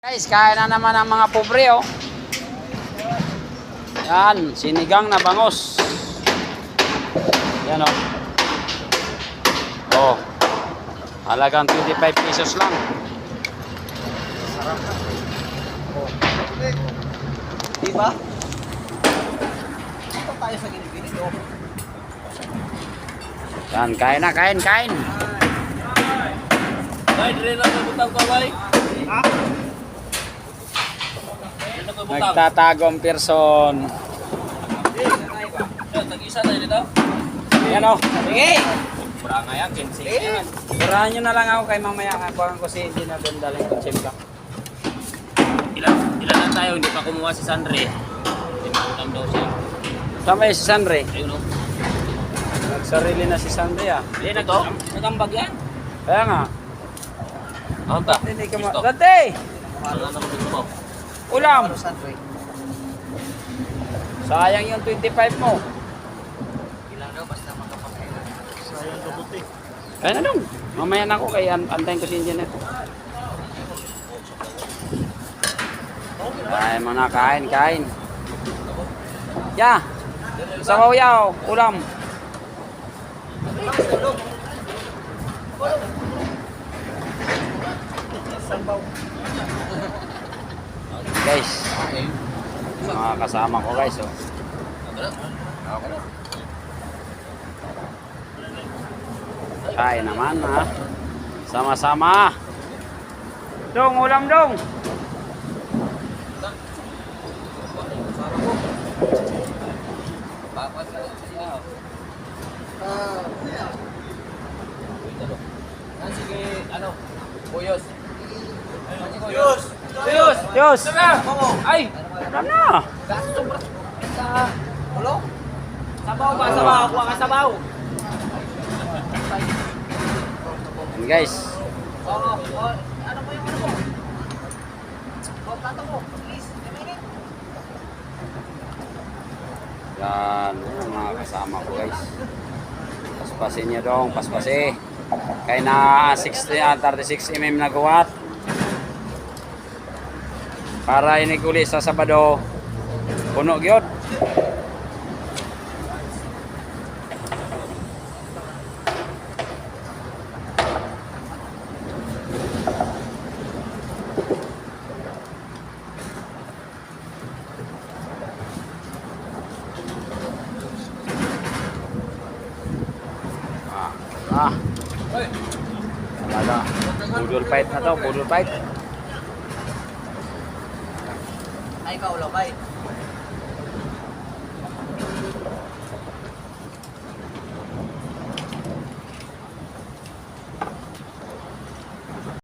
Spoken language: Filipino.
Guys, kain na naman ang mga pobre, oh. Yan, sinigang na bangos. Yan, oh. Oh. Halagang 25 pesos lang. Sarap na. Oh. Diba? Ito tayo sa giniginig, oh. Yan, kain na, kain. Bay, dire lang na butang ka, bay. Ha? Nagtatago ang person. Tag-isa tayo dito. Yan, oh. Sige! Mura nga yan, 15 yan. Burahan nyo na lang ako kay mamaya. Kuhaan ko si hindi na doon daling kutsimba. Ilan lang tayo, hindi pa kumuha si Sandre. Hindi makulang daw siya. Sama si Sandre. Ayun o. Nagsarili na si Sandre, ah. Hindi, nagambag yan. Kaya nga. Ano ba? Hindi ka Gusto. Dati! Ano naman gusto mo? Ulam! Sayang yung 25 mo. Ilan daw, basta makapagkain. Sayang kabuti. Kaya na dong. Mamaya na ako kaya antayin ko si engineer. Ay, mga kain. Ya! Sabaw yaw, ulam. Guys, mga kasama ko guys, oh. Kain naman, ha. Sama-sama. Dong, ulam dong. Sige, ano? Buyos. Yus! Buyos! Diyos! Ay! Ulam na. Ulo? Sabaw ba? Sabaw! Kuha ka sabaw! Yan guys. Ano mo yung ano mo? Tato mo, please. Yan, mga kasama ko guys. Paspasin niyo dong, paspasi. Kaya na 36 mm na guwat. Para iniguli sa Sabado. Puno gyud. Talaga. Budol fight na to, budol fight. Ay, ikaw, ulo, bay.